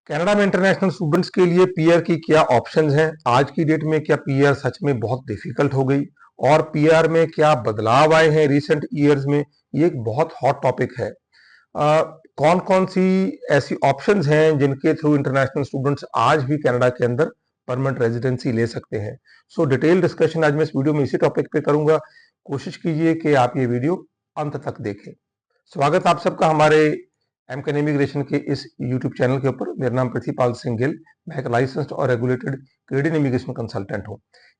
Canada में international students के लिए पीआर की क्या ऑप्शंस हैं? आज की डेट में क्या पीआर सच में बहुत डिफिकल्ट हो गई और पीआर में क्या बदलाव आए हैं रिसेंट ईयर्स में? ये एक बहुत हॉट टॉपिक है। कौन कौन सी ऐसी ऑप्शंस हैं जिनके थ्रू इंटरनेशनल स्टूडेंट्स आज भी कनाडा के अंदर परमानेंट रेजिडेंसी ले सकते हैं? सो डिटेल डिस्कशन आज मैं इस वीडियो में इसी टॉपिक पे करूंगा। कोशिश कीजिए कि आप ये वीडियो अंत तक देखें। स्वागत आप सबका हमारे एमकेन इमिग्रेशन के इस यूट्यूब चैनल के ऊपर। मेरा नाम पृथ्वीपाल सिंह गिल, मैं एक लाइसेंस्ड और रेगुलेटेड कैनेडियन इमिग्रेशन कंसल्टेंट हूं।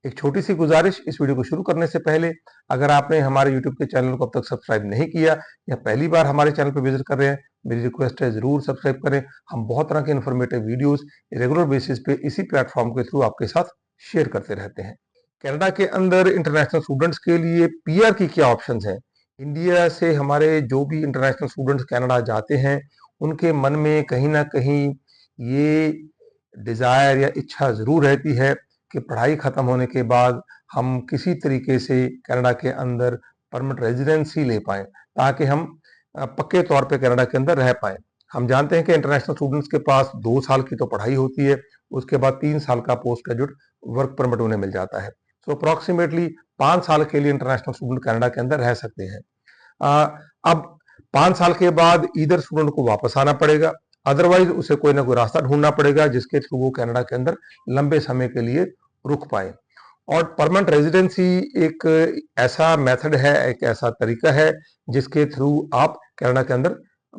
एक छोटी सी गुजारिश, इस वीडियो को शुरू करने से पहले अगर आपने हमारे यूट्यूब के चैनल को अब तक सब्सक्राइब नहीं किया या पहली बार हमारे चैनल पर विजिट कर रहे हैं, मेरी रिक्वेस्ट है जरूर सब्सक्राइब करें। हम बहुत तरह के इन्फॉर्मेटिव वीडियोस रेगुलर बेसिस पे इसी प्लेटफॉर्म के थ्रू आपके साथ शेयर करते रहते हैं। कनाडा के अंदर इंटरनेशनल स्टूडेंट्स के लिए पीआर की क्या ऑप्शंस हैं? इंडिया से हमारे जो भी इंटरनेशनल स्टूडेंट्स कनाडा जाते हैं, उनके मन में कहीं ना कहीं ये डिजायर या इच्छा जरूर रहती है कि पढ़ाई खत्म होने के बाद हम किसी तरीके से कनाडा के अंदर परमानेंट रेजिडेंसी ले पाएं, ताकि हम पक्के तौर पे कनाडा के अंदर रह पाएं। हम जानते हैं कि इंटरनेशनल स्टूडेंट्स के पास 2 साल की तो पढ़ाई होती है, उसके बाद 3 साल का पोस्ट ग्रेजुएट वर्क परमिट उन्हें मिल जाता है। सो अप्रोक्सीमेटली 5 साल के लिए इंटरनेशनल स्टूडेंट कनाडा के अंदर रह सकते हैं। अब 5 साल के बाद इधर स्टूडेंट को वापस आना पड़ेगा, अदरवाइज उसे कोई ना कोई रास्ता ढूंढना पड़ेगा जिसके थ्रू वो कनाडा के अंदर लंबे समय के लिए रुक पाए। और परमानेंट रेजिडेंसी एक ऐसा मेथड है, एक ऐसा तरीका है जिसके थ्रू आप कनाडा के अंदर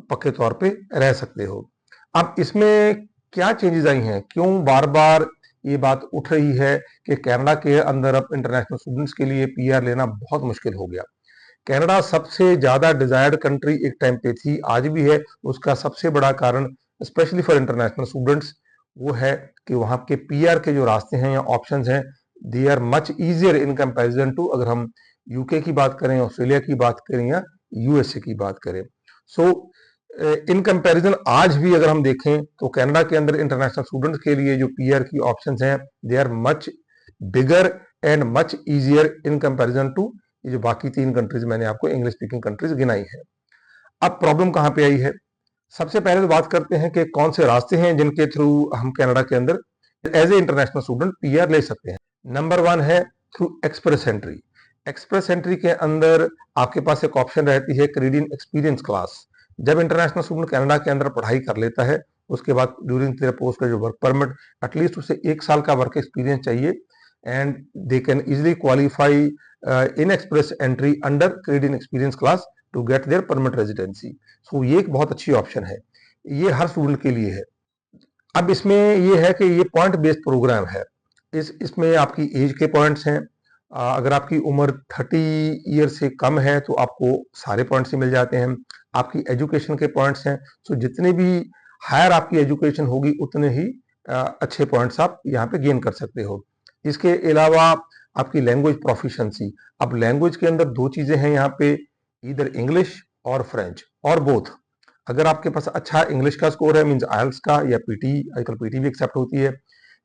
पक्के तौर पे रह सकते हो। अब इसमें क्या चेंजेस आई हैं, क्यों बार बार ये बात उठ रही है कि कनाडा के अंदर अब इंटरनेशनल स्टूडेंट्स के लिए पीआर लेना बहुत मुश्किल हो गया? कनाडा सबसे ज्यादा डिजायर्ड कंट्री एक टाइम पे थी, आज भी है। उसका सबसे बड़ा कारण स्पेशली फॉर इंटरनेशनल स्टूडेंट्स वो है कि वहां के पीआर के जो रास्ते हैं या ऑप्शंस हैं, they are much easier in comparison to, अगर हम यूके की बात करें, ऑस्ट्रेलिया की बात करें या यूएसए की बात करें। सो इन कंपैरिजन आज भी अगर हम देखें तो कनाडा के अंदर इंटरनेशनल स्टूडेंट्स के लिए जो पीआर की ऑप्शंस हैं, they are much bigger and much easier in comparison to ये जो बाकी 3 कंट्रीज मैंने आपको इंग्लिश स्पीकिंग कंट्रीज गिनाई है। अब प्रॉब्लम कहां पे आई है? सबसे पहले तो बात करते हैं कि कौन से रास्ते हैं जिनके थ्रू हम कनाडा के अंदर as a international student PR ले सकते हैं। नंबर 1 है through express entry. Express entry के अंदर आपके पास एक ऑप्शन रहती है कैनेडियन एक्सपीरियंस क्लास। जब इंटरनेशनल स्टूडेंट कनाडा के अंदर पढ़ाई कर लेता है, उसके बाद ड्यूरिंग देयर पोस्ट का जो वर्क परमिट, एटलीस्ट उसे 1 साल का वर्क एक्सपीरियंस चाहिए and they can easily qualify in express entry under Canadian experience class to get their permanent residency. So ये एक बहुत अच्छी ऑप्शन है, ये हर स्टूडेंट के लिए है। अब इसमें ये है कि ये पॉइंट बेस्ड प्रोग्राम है। इसमें आपकी एज के पॉइंट्स हैं। अगर आपकी उम्र 30 ईयर से कम है तो आपको सारे पॉइंट्स ही मिल जाते हैं। आपकी एजुकेशन के पॉइंट्स हैं, सो जितने भी हायर आपकी एजुकेशन होगी उतने ही अच्छे पॉइंट्स आप यहाँ पे गेन कर सकते हो। इसके अलावा आपकी लैंग्वेज प्रोफिशिएंसी। अब लैंग्वेज के अंदर 2 चीजें हैं यहाँ पे, इधर इंग्लिश और फ्रेंच और बोथ। अगर आपके पास अच्छा इंग्लिश का स्कोर है, मींस आइल्स का या पीटी, आजकल पीटी भी एक्सेप्ट होती है,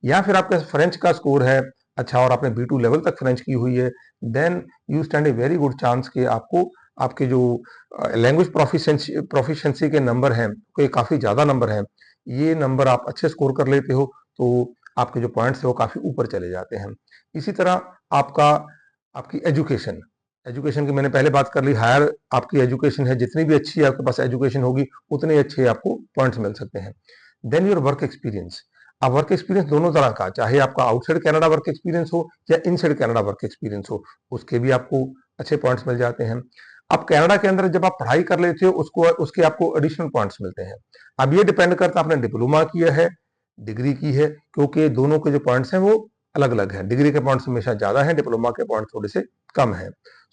या फिर आपके फ्रेंच का स्कोर है अच्छा और आपने B2 लेवल तक फ्रेंच की हुई है, then you stand a very good chance कि आपको आपके जो लैंग्वेज प्रोफिशिएंसी के नंबर हैं, कोई काफी ज्यादा नंबर हैं, ये नंबर आप अच्छे स्कोर कर लेते हो तो आपके जो पॉइंट्स है वो काफी ऊपर चले जाते हैं। इसी तरह आपकी एजुकेशन, एजुकेशन की मैंने पहले बात कर ली। हायर आपकी एजुकेशन है, जितनी भी अच्छी आपके पास एजुकेशन होगी उतने अच्छे आपको पॉइंट्स मिल सकते हैं। Then your work experience. अब वर्क एक्सपीरियंस दोनों तरह का, चाहे आपका आउटसाइड कनाडा वर्क एक्सपीरियंस हो या इनसाइड कनाडा वर्क एक्सपीरियंस हो, उसके भी आपको अच्छे पॉइंट्स मिल जाते हैं। अब कनाडा के अंदर जब आप पढ़ाई कर लेते हो उसके आपको एडिशनल पॉइंट्स मिलते हैं। अब ये डिपेंड करता है आपने डिप्लोमा किया है, डिग्री की है, क्योंकि दोनों के जो पॉइंट्स हैं वो अलग अलग हैं। डिग्री के पॉइंट्स हमेशा ज्यादा हैं, डिप्लोमा के पॉइंट्स थोड़े से कम है।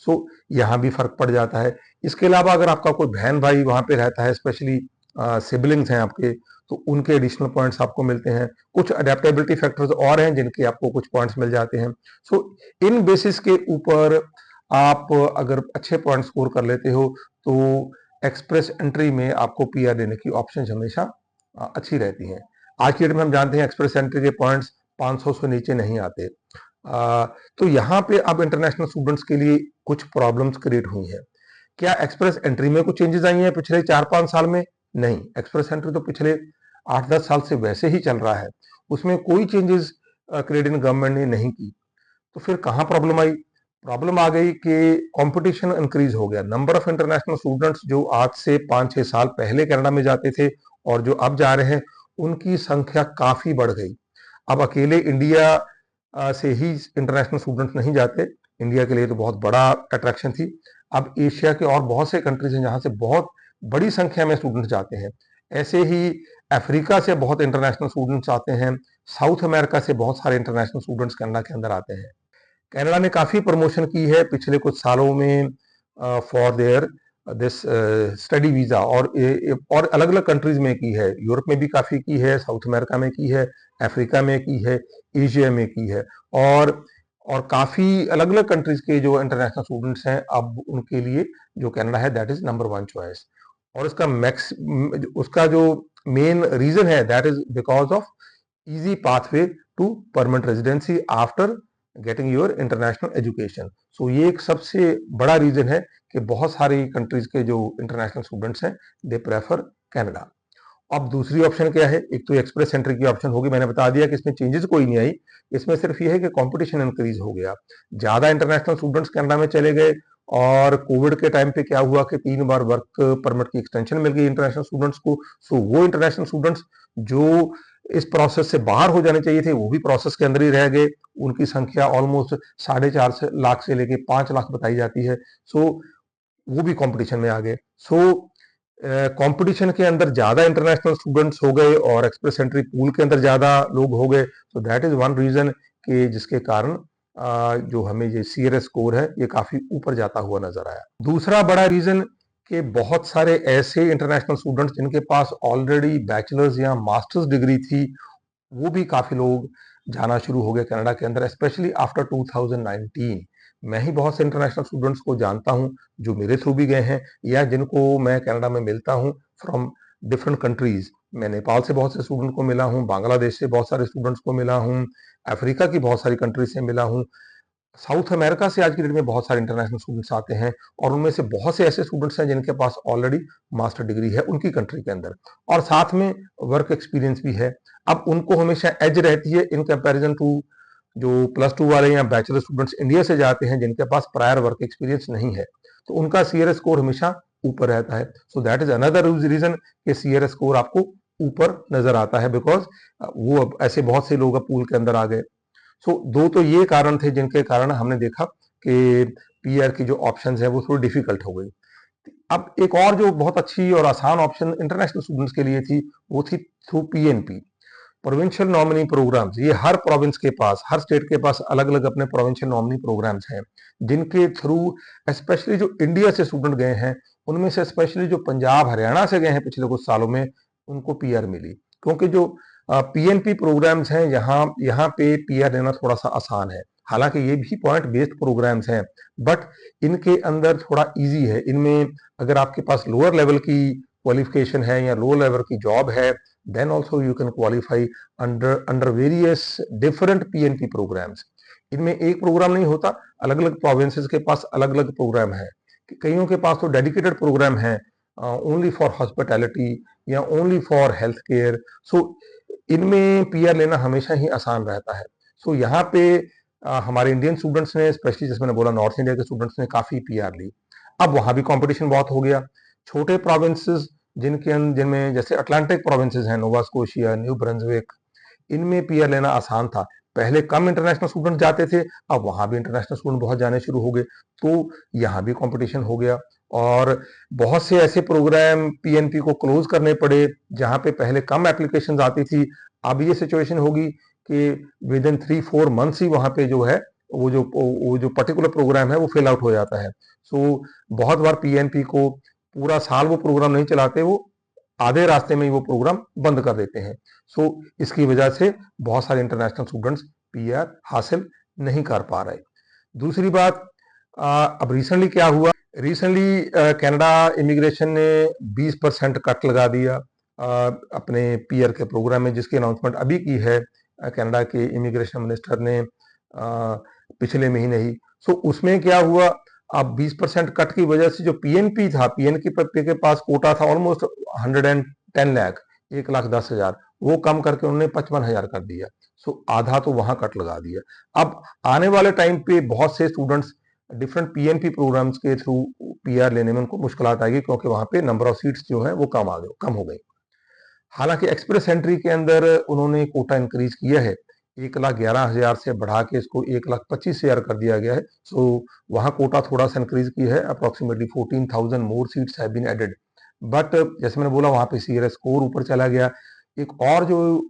सो यहाँ भी फर्क पड़ जाता है। इसके अलावा अगर आपका कोई बहन भाई वहां पे रहता है, स्पेशली सिबलिंग्स हैं आपके, तो उनके एडिशनल पॉइंट्स आपको मिलते हैं। कुछ अडेप्टेबिलिटी फैक्टर्स और हैं जिनके आपको कुछ पॉइंट्स मिल जाते हैं। सो इन बेसिस के ऊपर आप अगर अच्छे पॉइंट स्कोर कर लेते हो तो एक्सप्रेस एंट्री में आपको पीआर देने की ऑप्शन हमेशा अच्छी रहती हैं। आज की डेट में हम जानते हैं एक्सप्रेस एंट्री के पॉइंट्स 500 से नीचे नहीं आते। तो यहाँ पे अब इंटरनेशनल स्टूडेंट्स के लिए कुछ प्रॉब्लम्स क्रिएट हुई हैं। क्या एक्सप्रेस एंट्री में कुछ चेंजेस आई हैं पिछले 4-5 साल में? नहीं, एक्सप्रेस एंट्री तो पिछले 8-10 साल से वैसे ही चल रहा है, उसमें कोई चेंजेस कैनेडियन गवर्नमेंट ने नहीं की। तो फिर कहाँ प्रॉब्लम आई? प्रॉब्लम आ गई कि कंपटीशन इंक्रीज हो गया। नंबर ऑफ इंटरनेशनल स्टूडेंट्स जो आज से 5-6 साल पहले कनाडा में जाते थे और जो अब जा रहे हैं, उनकी संख्या काफी बढ़ गई। अब अकेले इंडिया से ही इंटरनेशनल स्टूडेंट्स नहीं जाते, इंडिया के लिए तो बहुत बड़ा अट्रैक्शन थी। अब एशिया के और बहुत से कंट्रीज हैं जहां से बहुत बड़ी संख्या में स्टूडेंट्स जाते हैं। ऐसे ही अफ्रीका से बहुत इंटरनेशनल स्टूडेंट्स आते हैं, साउथ अमेरिका से बहुत सारे इंटरनेशनल स्टूडेंट्स कनाडा के अंदर आते हैं। कनाडा ने काफी प्रमोशन की है पिछले कुछ सालों में for their this study visa, और अलग अलग कंट्रीज में की है। यूरोप में भी काफी की है, साउथ अमेरिका में की है, अफ्रीका में की है, एशिया में की है, और काफी अलग अलग कंट्रीज के जो इंटरनेशनल स्टूडेंट्स हैं, अब उनके लिए जो कनाडा है दैट इज नंबर 1 चॉइस। और उसका जो मेन रीजन है that is because of easy pathway to permanent residency after getting your international education. So ये एक सबसे बड़ा रीजन है कि बहुत सारी कंट्रीज के जो इंटरनेशनल स्टूडेंट्स हैं दे प्रेफर कनाडा। अब दूसरी ऑप्शन क्या है? एक तो एक्सप्रेस एंट्री की ऑप्शन होगी, मैंने बता दिया कि इसमें चेंजेस कोई नहीं आई, इसमें सिर्फ ये है कि कंपटीशन इंक्रीज हो गया, ज्यादा इंटरनेशनल स्टूडेंट्स कनाडा में चले गए। और कोविड के टाइम पे क्या हुआ कि 3 बार वर्क परमिट की एक्सटेंशन मिल गई इंटरनेशनल स्टूडेंट्स को। सो वो इंटरनेशनल स्टूडेंट्स जो इस प्रोसेस से बाहर हो जाने चाहिए थे, वो भी प्रोसेस के अंदर ही रह गए। उनकी संख्या ऑलमोस्ट 4.5 लाख से लेके 5 लाख बताई जाती है। सो वो भी कंपटीशन में आ गए। सो कंपटीशन के अंदर ज्यादा इंटरनेशनल स्टूडेंट्स हो गए और एक्सप्रेस एंट्री पूल के अंदर ज्यादा लोग हो गए। So that is one reason कि जिसके कारण जो हमें ये CRS स्कोर है ये काफी ऊपर जाता हुआ नजर आया। दूसरा बड़ा रीजन कि बहुत सारे ऐसे इंटरनेशनल स्टूडेंट्स जिनके पास ऑलरेडी बैचलर्स या मास्टर्स डिग्री थी, वो भी काफी लोग जाना शुरू हो गए कनाडा के अंदर, स्पेशली आफ्टर 2019। मैं ही बहुत से इंटरनेशनल स्टूडेंट्स को जानता हूं जो मेरे थ्रू भी गए हैं या जिनको मैं कनाडा में मिलता हूं फ्रॉम डिफरेंट कंट्रीज। मैं नेपाल से बहुत से स्टूडेंट को मिला हूं, बांग्लादेश से बहुत सारे स्टूडेंट्स को मिला हूं, अफ्रीका की बहुत सारी कंट्रीज से मिला हूं, साउथ अमेरिका से आज की डेट में बहुत सारे इंटरनेशनल स्टूडेंट्स आते हैं, और उनमें से बहुत से ऐसे स्टूडेंट्स हैं जिनके पास ऑलरेडी मास्टर डिग्री है उनकी कंट्री के अंदर, और साथ में वर्क एक्सपीरियंस भी है। अब उनको हमेशा एज रहती है इन कंपैरिजन टू जो +2 वाले या बैचलर स्टूडेंट्स इंडिया से जाते हैं जिनके पास प्रायर वर्क एक्सपीरियंस नहीं है, तो उनका CRS स्कोर हमेशा ऊपर रहता है। So that is another reason कि CRS स्कोर आपको ऊपर नजर आता है, बिकॉज वो अब ऐसे बहुत से लोग अब पूल के अंदर आ गए। सो दो तो ये कारण थे जिनके कारण हमने देखा कि PR की जो ऑप्शंस है वो थोड़ी डिफिकल्ट हो गई। अब एक और जो बहुत अच्छी और आसान ऑप्शन इंटरनेशनल स्टूडेंट्स के लिए थी, वो थी through PNP, provincial nominee programmes. ये हर प्रोविंस के पास, हर स्टेट के पास अलग अलग अपने प्रोविंशियल नॉमिनी प्रोग्राम्स हैं, जिनके थ्रू स्पेशली जो इंडिया से स्टूडेंट गए हैं, उनमें से स्पेशली जो पंजाब हरियाणा से गए हैं पिछले कुछ सालों में, उनको PR मिली। क्योंकि जो PNP प्रोग्राम्स हैं, यहाँ पे PR लेना थोड़ा सा आसान है। हालांकि ये भी पॉइंट बेस्ड प्रोग्राम्स हैं, बट इनके अंदर थोड़ा इजी है। इनमें अगर आपके पास लोअर लेवल की क्वालिफिकेशन है या लोअर लेवल की जॉब है, then also you can qualify under various different PNP programs। इनमें एक प्रोग्राम नहीं होता, अलग अलग प्रोविंसेस के पास अलग अलग प्रोग्राम है। कईयों के पास तो डेडिकेटेड प्रोग्राम है ओनली फॉर हॉस्पिटैलिटी या ओनली फॉर हेल्थ केयर। सो इनमें PR लेना हमेशा ही आसान रहता है। सो यहाँ पे हमारे इंडियन स्टूडेंट्स ने, स्पेशली जैसे मैंने बोला नॉर्थ इंडिया के स्टूडेंट्स ने काफी PR ली। अब वहां भी कंपटीशन बहुत हो गया। छोटे प्रोविंसेस जिनमें जैसे अटलांटिक प्रोविंसेस हैं, नोवा स्कोशिया, न्यू ब्रंसविक, इनमें PR लेना आसान था। पहले कम इंटरनेशनल स्टूडेंट जाते थे, अब वहां भी इंटरनेशनल स्टूडेंट बहुत जाने शुरू हो गए, तो यहाँ भी कंपटीशन हो गया। और बहुत से ऐसे प्रोग्राम PNP को क्लोज करने पड़े जहां पे पहले कम एप्लीकेशंस आती थी। अब ये सिचुएशन होगी कि विद इन 3-4 मंथ्स ही वहां पे जो है वो जो पर्टिकुलर प्रोग्राम है वो फिल आउट हो जाता है। सो बहुत बार PNP को पूरा साल वो प्रोग्राम नहीं चलाते, वो आधे रास्ते में ही वो प्रोग्राम बंद कर देते हैं। सो इसकी वजह से बहुत सारे इंटरनेशनल स्टूडेंट्स PR हासिल नहीं कर पा रहे। दूसरी बात, अब रिसेंटली क्या हुआ, रिसेंटली कनाडा इमिग्रेशन ने 20% कट लगा दिया अपने PR के प्रोग्राम में, जिसकी अनाउंसमेंट अभी की है कनाडा के इमिग्रेशन मिनिस्टर ने पिछले महीने ही। सो उसमें क्या हुआ, अब 20% कट की वजह से जो PNP था, PNP के पास कोटा था ऑलमोस्ट 110 लाख, 1,10,000, वो कम करके उन्होंने 55,000 कर दिया। सो आधा तो वहां कट लगा दिया। अब आने वाले टाइम पे बहुत से स्टूडेंट्स डिफरेंट पीएनपी प्रोग्राम्स के थ्रू पीआर लेने में उनको मुश्किल आएगी, क्योंकि वहां पे नंबर ऑफ सीट्स जो है वो कम हो गई। हालांकि एक्सप्रेस एंट्री के अंदर उन्होंने कोटा इंक्रीज किया है, 1,11,000 से बढ़ा के इसको 1,25,000 कर दिया गया है। सो वहां कोटा थोड़ा सा इंक्रीज किया है, approximately 14,000 more seats have been added. But जैसे मैंने बोला, वहां पे सीआरएस स्कोर ऊपर चला गया। एक और जो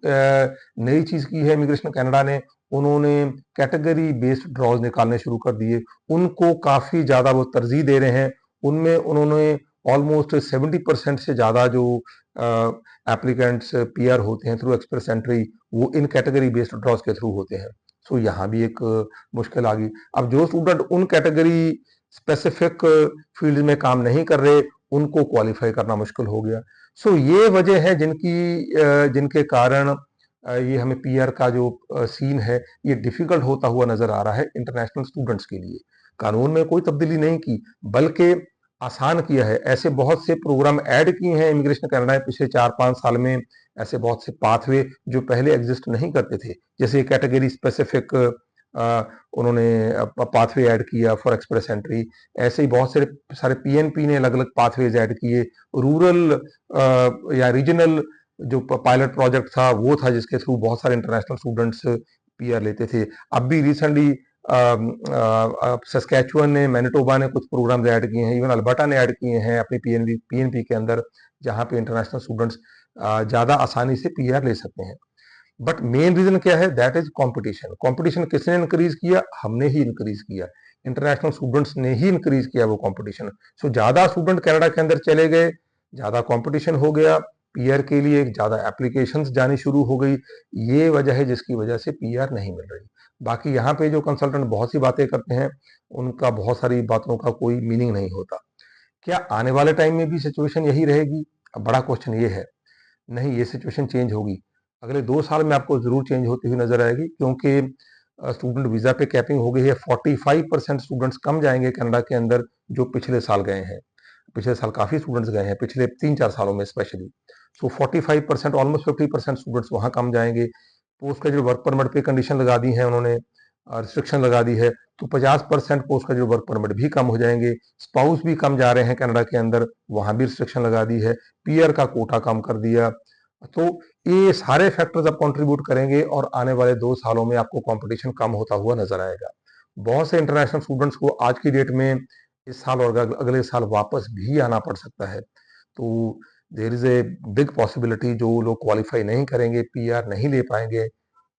नई चीज की है इमिग्रेशन कनाडा ने, उन्होंने कैटेगरी बेस्ड ड्रॉज निकालने शुरू कर दिए। उनको काफी ज्यादा वो तरजीह दे रहे हैं। उनमें उन्होंने ऑलमोस्ट 70% से ज्यादा जो एप्लीकेंट्स पीआर होते हैं थ्रू एक्सप्रेस एंट्री, वो इन कैटेगरी बेस्ड ड्रॉज के थ्रू होते हैं। सो यहाँ भी एक मुश्किल आ गई। अब जो स्टूडेंट उन कैटेगरी स्पेसिफिक फील्ड में काम नहीं कर रहे, उनको क्वालिफाई करना मुश्किल हो गया। सो ये वजह है जिनके कारण ये हमें पीआर का जो सीन है ये डिफिकल्ट होता हुआ नजर आ रहा है इंटरनेशनल स्टूडेंट्स के लिए। कानून में कोई तब्दीली नहीं की, बल्कि आसान किया है। ऐसे बहुत से प्रोग्राम ऐड किए हैं इमिग्रेशन कनाडा ने पिछले 4-5 साल में। ऐसे बहुत से पाथवे जो पहले एग्जिस्ट नहीं करते थे, जैसे कैटेगरी स्पेसिफिक उन्होंने पाथवे ऐड किया फॉर एक्सप्रेस एंट्री। ऐसे ही बहुत सारे पीएनपी ने अलग अलग पाथवेज ऐड किए। रूरल या रीजनल जो पायलट प्रोजेक्ट था वो था, जिसके थ्रू बहुत सारे इंटरनेशनल स्टूडेंट्स पीआर लेते थे। अब भी रिसेंटली सस्कैचुअन ने, मैनिटोबा ने कुछ प्रोग्राम ऐड किए हैं, इवन अल्बर्टा ने ऐड किए हैं अपनी पीएनपी के अंदर, जहां पे इंटरनेशनल स्टूडेंट्स ज्यादा आसानी से पीआर ले सकते हैं। बट मेन रीजन क्या है? That is competition. कंपटीशन किसने इंक्रीज किया? हमने ही इंक्रीज किया। इंटरनेशनल स्टूडेंट्स ने ही इंक्रीज किया वो कंपटीशन। सो ज्यादा स्टूडेंट कनाडा के अंदर चले गए, ज्यादा कंपटीशन हो गया, पीआर के लिए ज्यादा एप्लीकेशंस जानी शुरू हो गई। ये वजह है जिसकी वजह से पीआर नहीं मिल रही। बाकी यहाँ पे जो कंसल्टेंट बहुत सी बातें करते हैं, उनका बहुत सारी बातों का कोई मीनिंग नहीं होता। क्या आने वाले टाइम में भी सिचुएशन यही रहेगी? अब बड़ा क्वेश्चन ये है। नहीं, ये सिचुएशन चेंज होगी। अगले 2 साल में आपको जरूर चेंज होती हुई नजर आएगी, क्योंकि स्टूडेंट वीजा पे कैपिंग हो गई है। 45% स्टूडेंट्स कम जाएंगे कनाडा के अंदर जो पिछले साल गए हैं। पिछले साल काफी स्टूडेंट्स गए हैं, पिछले 3-4 सालों में स्पेशली। सो 45%, ऑलमोस्ट 50% स्टूडेंट्स वहां कम जाएंगे। पोस्ट ग्रेजुएट वर्क परमिट पे कंडीशन लगा दी है उन्होंने, रिस्ट्रिक्शन लगा दी है, तो 50% पोस्ट ग्रेजुएट वर्क परमिट भी कम हो जाएंगे। स्पाउस भी कम जा रहे हैं कनाडा के अंदर, वहां भी रिस्ट्रिक्शन लगा दी है। पीआर का कोटा कम कर दिया। तो ये सारे फैक्टर्स अब कंट्रीब्यूट करेंगे और आने वाले 2 सालों में आपको कंपटीशन कम होता हुआ नजर आएगा। बहुत से इंटरनेशनल स्टूडेंट्स को आज की डेट में इस साल और अगले साल वापस भी आना पड़ सकता है। तो there is a big possibility जो लोग क्वालिफाई नहीं करेंगे, पीआर नहीं ले पाएंगे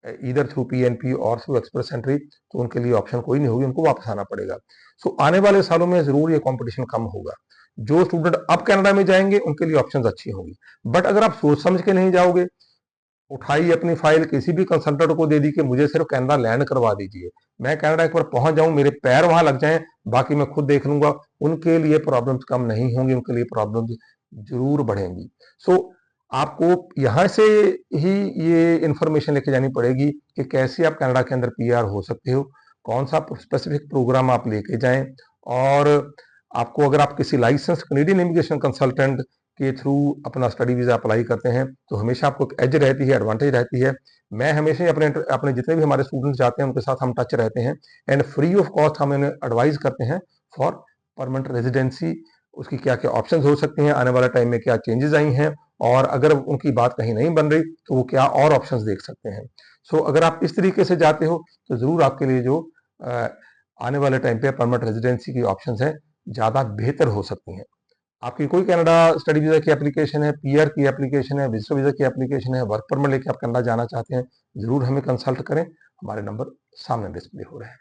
इधर थ्रू पीएनपी और थ्रू एक्सप्रेस एंट्री, तो उनके लिए ऑप्शन कोई नहीं होगी, उनको वापस आना पड़ेगा। सो आने वाले सालों में जरूर ये कंपटीशन कम होगा। जो स्टूडेंट अब कनाडा में जाएंगे उनके लिए ऑप्शंस अच्छी होंगी। बट अगर आप सोच समझ के नहीं जाओगे, उठाई अपनी फाइल किसी भी कंसल्टेंट को दे दी कि मुझे सिर्फ कनाडा लैंड करवा दीजिए, मैं कनाडा एक बार पहुंच जाऊं, मेरे पैर वहां लग जाएं, बाकी मैं खुद देख लूंगा, उनके लिए प्रॉब्लम्स कम नहीं होंगी, उनके लिए प्रॉब्लम्स जरूर बढ़ेंगी। सो आपको यहां से ही ये इंफॉर्मेशन लेके जानी पड़ेगी कि कैसे आप कनाडा के अंदर पीआर हो सकते हो, कौन सा स्पेसिफिक प्रोग्राम आप लेके जाएं। और आपको, अगर आप किसी लाइसेंस कनेडियन इमिग्रेशन कंसल्टेंट के थ्रू अपना स्टडी वीजा अप्लाई करते हैं, तो हमेशा आपको एक एज रहती है, एडवांटेज रहती है। मैं हमेशा ही अपने अपने जितने भी हमारे स्टूडेंट्स जाते हैं उनके साथ हम टच रहते हैं, एंड फ्री ऑफ कॉस्ट हम इन्हें एडवाइस करते हैं फॉर परमानेंट रेजिडेंसी। उसकी क्या क्या ऑप्शंस हो सकती हैं, आने वाले टाइम में क्या चेंजेस आई हैं, और अगर उनकी बात कहीं नहीं बन रही तो वो क्या और ऑप्शंस देख सकते हैं। सो अगर आप इस तरीके से जाते हो तो जरूर आपके लिए जो आने वाले टाइम पे परमानेंट रेजिडेंसी की ऑप्शंस हैं ज्यादा बेहतर हो सकती हैं। आपकी कोई कनाडा स्टडी वीजा की एप्लीकेशन है, पीआर की एप्लीकेशन है, विजिटर वीजा की एप्लीकेशन है, वर्क परमिट लेके आप कनाडा जाना चाहते हैं, जरूर हमें कंसल्ट करें। हमारे नंबर सामने डिस्प्ले हो रहे हैं।